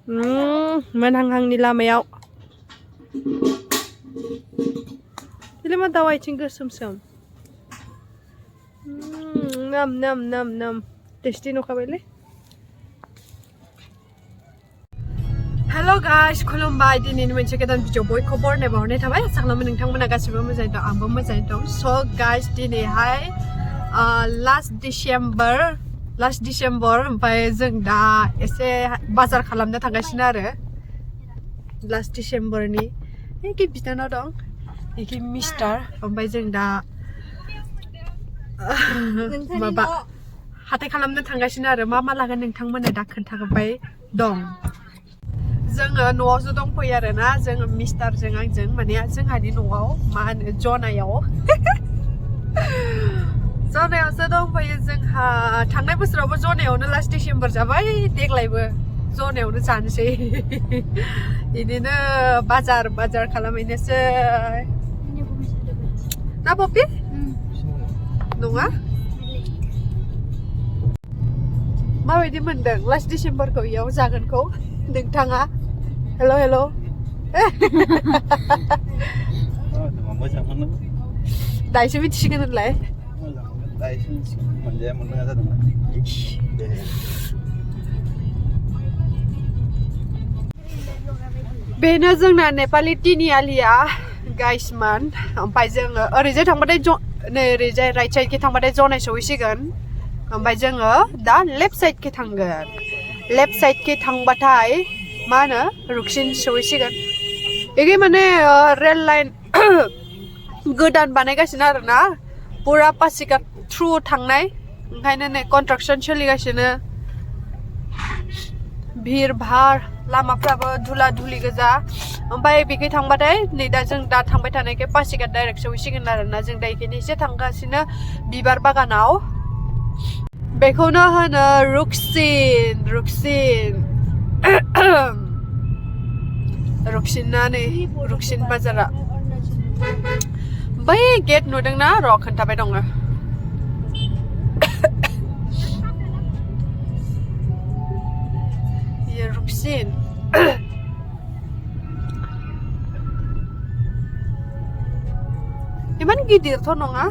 मोनहांहांनि लामायाव बिलाय मा दाउ आथिं गोसोम सोम नाम नाम नाम नाम टेस्टि नुखाबायलै हेल' गाइस खुलुमबाय दिनैनि मोनसे गोदान भिडिअ बयखौबो बरनाय बावहरनाय थाबाय आसा खालामो नोंथांमोना गासिबो मोजाङै दं आंबो मोजाङै दं स' गाइस दिनैहाय लास्ट डिसेम्बर ओमफ्राय जों दा एसे बाजार खालामनो थांगासिनो आरो लास्ट डिसेम्बरनि एखे बिनानाव दं एखे मिस्टार ओमफ्राय जों दा माबा हाथाय खालामनो थांगासिनो आरो मा लागोन नोंथांमोना दा खोन्थाबाय दं जोङो न'आवसो दंफैयो आरो ना जोङो मिस्टारजों आंजों माने जोंहानि न'आव मा होनो जनायावसो दंफैयो जोंहा थांनाय बोसोरावबो जनायावनो लास्ट डिसेम्बर जाबाय देग्लायबो जनायावनो जानोसै बिदिनो बाजार खालामहैनोसै ना पपि नङा माबायदि मोनदों लास्ट डिसेम्बरखौ इयाव जागोनखौ नोंथाङा हेल' दायोसो मिथिसिगोन होनलाय बेनो जोंना नेपालि तिनिआलिया गाइसमान ओमफ्राय जोङो ओरैजाय थांबाथाय नै ओरैजाय राइट साइडखै थांबाथाय जनाय सहैसिगोन ओमफ्राय जोङो दा लेफ्ट साइडखै थांगोन लेफ्ट साइडखै थांबाथाय मा होनो रुक्सिन सहैसिगोन बेखै माने रेल लाइन गोदान बानायगासिनो आरो ना पुरा पासिघाट थ्रु थांनाय ओंखायनो नै कन्स्ट्राक्सन सोलिगासिनो भिर भार लामाफ्राबो धुला धुलि गोजा ओमफ्राय बेखै थांबाथाय नै दा जों दा थांबाय थानायखाय पासिघाट डाइरेक्ट सहैसिगोन आरो ना जों दा बेखैनो एसे थांगासिनो बिबार बागानाव बेखौनो होनो रुक्सिना नै रुक्सिन बाजारा बै गेट नुदोंना र' खोन्थाबाय दङ रुक्सिन इमान गिदिरथ' नङा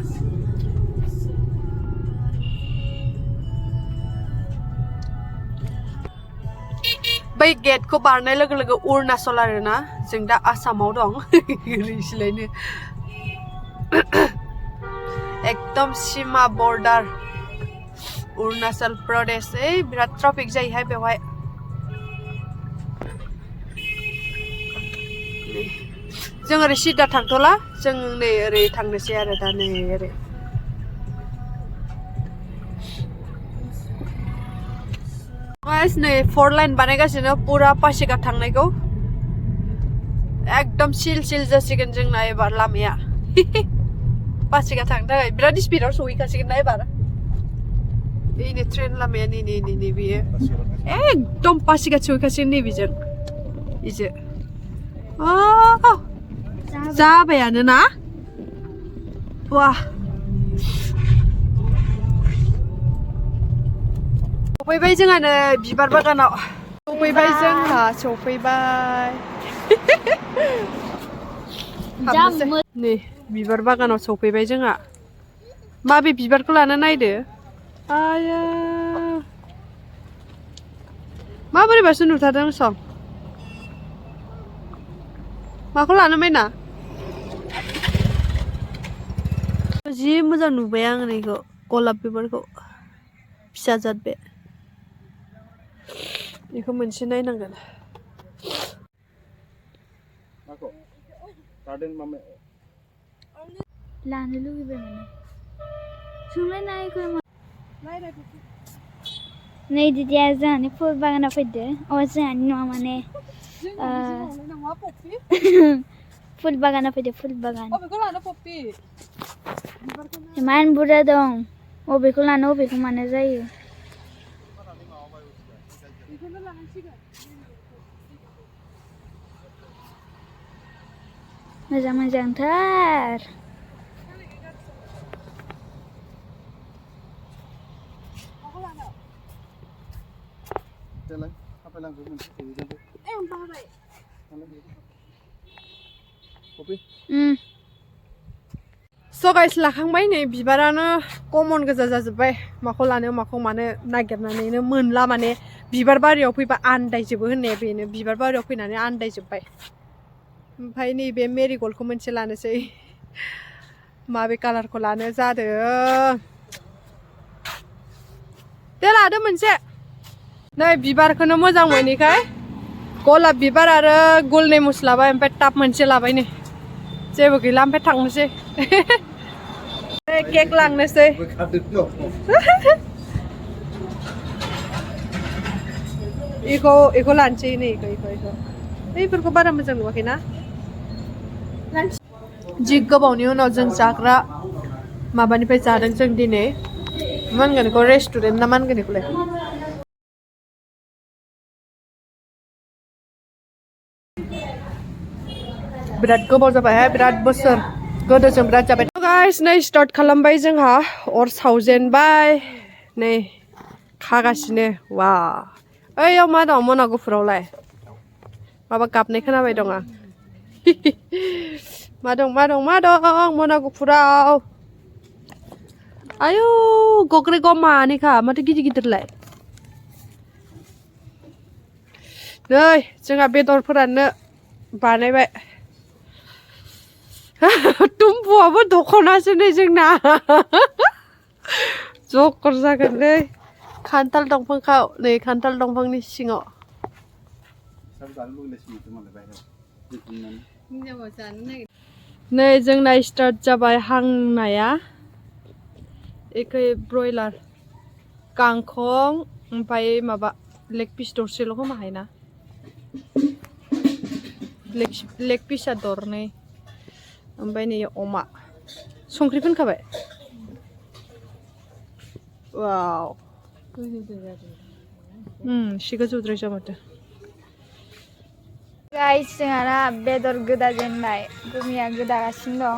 बै गेटखौ बारनाय लोगो लोगो अरुणाचल आरो ना जों दा आसामाव दं रिसिलायनो एकदम सिमा बर्डार अरुणाचल प्रदेश बिराद ट्राफिक जायोहाय बेवहाय जों ओरै सिदा थांथ'ला जों नै ओरै थांनोसै आरो दा नै ओरै नै 4 लाइन बानायगासिनो पुरा पासिघाट थांनायखौ एकदम सिल जासिगोन जोंना एबार लामाया पासिघाट थांनो थाखाय बिराद स्पिडाव सहैखासिगोन ना एबार बेनो ट्रेन लामाया नै बेयो एकदम पासिघाट सहैखासिगोन नैबेजों इजो जाबायानो ना वाह सफैबाय जोंहानो बिबार बागानाव सफैबाय नै बिबार बागानाव सफैबाय जोंहा माबे बिबारखौ लानो नायदो आया माबोरैबासो नुथारदों सं माखौ लानो मायना जि मोजां नुबाय आं नैखौ गलाब बिबारखौ फिसा जाद बेखौ मोनसे नायनांगोन लानो लुगैबाय माने सोंलाय नै दिदिया जोंहानि फुल बागानाव फैदो जोंहानि नङा माने फुल बागानाव फैदो फुल बागान इमान बुरजा दं अबेखौ लानो अबेखौ मानो जायो मोजांथार So guys लाखांबाय नै बिबारानो कमन गोजा जाजोब्बाय माखौ लानो माखौ मानो नागिरनानैनो मोनला माने बिबार बारियाव फैबा आन्दायजोबो होननाया बेनो बिबार बारियाव फैनानै आन्दायजोब्बाय ओमफ्राय नैबे मेरिगल्डखौ मोनसे लानोसै माबे कालारखौ लानो जादों दे लादो मोनसे नै बिबारखौनो मोजां मोनैखाय गलाप बिबार आरो गलनेमुस लाबाय ओमफ्राय टाब मोनसे लाबाय नै जेबो गैला ओमफ्राय थांनोसै केक लांनोसै इखौ लानोसै नै इखौ बैफोरखौ बारा मोजां नुवाखैना जि गोबावनि उनाव जों जाग्रा माबानिफ्राय जादों जों दिनै मा होनगोन बेखौ रेस्टुरेन्ट ना मा होनगोन बेखौलाय बिराद गोबाव जाबायहाय बिराद बोसोर गोदो जों बिराद जाबाय गाइस नै स्टार्ट खालामबाय जोंहा अर सावजेनबाय नै खागासिनो वा ओइयाव मा दं मना गुफुरावलाय माबा गाबनाय खोनाबाय दं आं मा दं मना गुफुराव आयौ गग्रे गमानिखा माथो गिदिर गिदिरलाय नै जोंहा बेदर फोराननो बानायबाय टुम्पुआबो दख'नासो नै जोंना जकर जागोन नै खान्थाल दंफांखौ नै खान्थाल दंफांनि सिङाव नै जोंना स्टार्ट जाबाय हांनाया एखे ब्रयलार गांखं ओमफ्राय माबा लेग पिस दरसेल' खोमाहायना लेग पिसआ दरनै ओमफ्राय नै अमा संख्रि फोनखाबाय वाव एसे गोजौद्राय जामारदो गाइस जोंहा बेदर गोदाजेनबाय गुमिया गोदागासिनो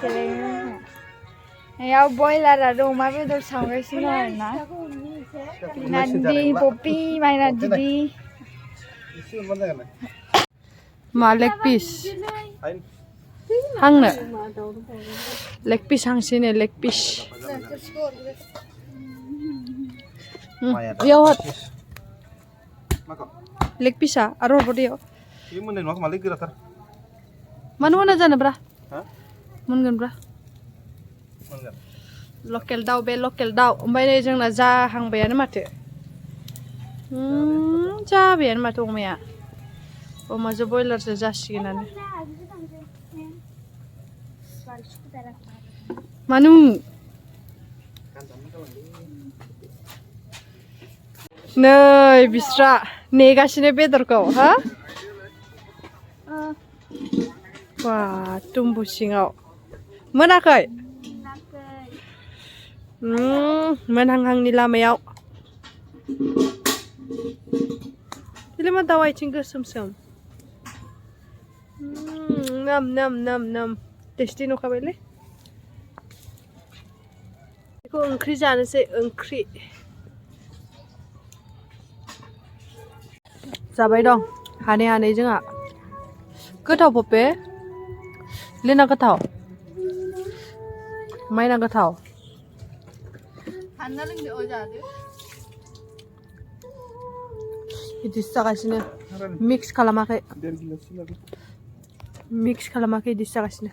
दं याव बयलार आरो अमा बेदर सावगासिनो दं आरोना नादि पपि माइना दिदि मा leg piece हांनो leg piece हांसिनो leg piece बेयाव लेग पिसा आरो हरबोदो मानो मोना जानोब्रा मोनगोनब्रा लकेल दाउ बे लकेल दाउ ओमफ्राय नै जोंना जाहांबायानो माथो जाबायानो माथो अमाया अमाजों बयलारजों जासिगोनानो मानो नै बिस्रा नेगासिनो बेदरखौ हा वा टुम्बु सिङाव मोनाखै मोनहांहांनि लामायाव मा दाउ आथिं गोसोम सोम नाम नाम नाम नाम टेस्टि नुखाबायलै बेखौ ओंख्रि जानोसै ओंख्रि जाबाय दं हानै हानै जोंहा गोथाव पपे लेना गोथाव माइना गोथाव हानना लोंदो अ जादो इदिसो जागासिनो मिक्स खालामाखै इदिसो जागासिनो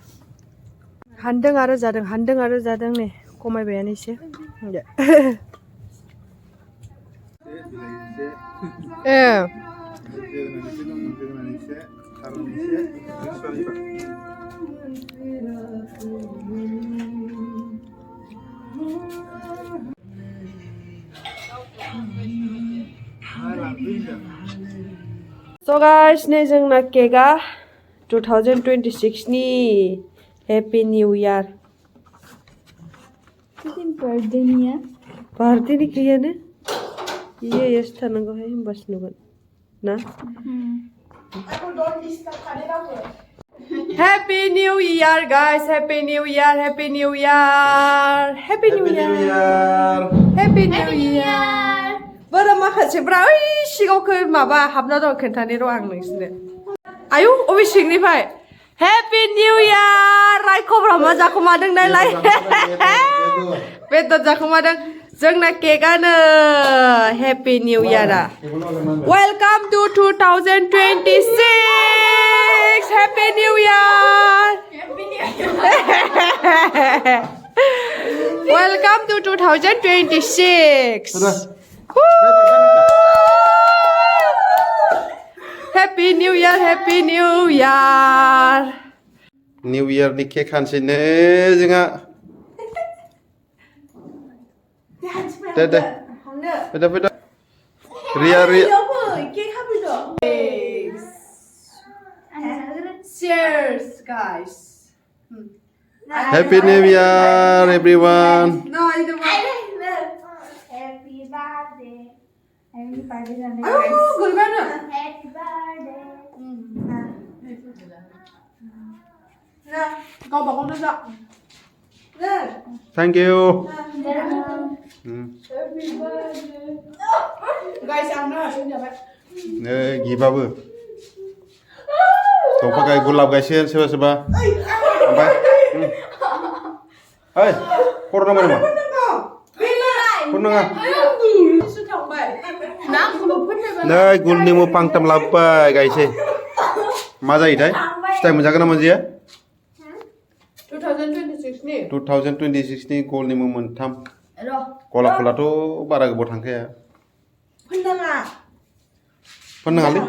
हानदों आरो जादों नै खमायबायानो एसे So guys, नै जोंना केकआ 2026 नि हेपि निउ इयार बर्थडे नि गैयानो इयो एस थानांगौहाय होमबासो नुगोन ना Happy New Year guys, Happy New Year, Happy New Year, Happy New Year, Happy New Year. Bora माखासेफ्रा ओइ सिगाङाव माबा हाबना दं खोन्थानि र' आं नोंसिनो आयौ अबे सिंनिफ्राय हेपि निउ इयार रायखब्रा मा जाखोमादों नायलाय बेदर जाखोमादों जोंना केकआनो happy new year welcome to 2026 happy new year welcome to 2026 happy new year new इयारनि केक हानसैनो जोंहा दे फैदा रिया cheers guys Happy New Year everyone no itu Happy birthday. Happy birthday. aduh gulbana Happy birthday. nah kau bangun dulu nah Thank you guys ang sini apa नै गिबाबो दंफां गाय गुलाब गायसिगोन सोरबा ओमफ्राय ओइ खर' नांबाय नामा खर' नाङा नै गुल निमु फांथाम लाबोबाय गायसै मा जायोथाय फिथाइ मोनजागोन ना मोनजाया 2026 नि गल निमु मोनथाम गलाब फुलाथ' बारा गोबाव थांखाया फोननाङालै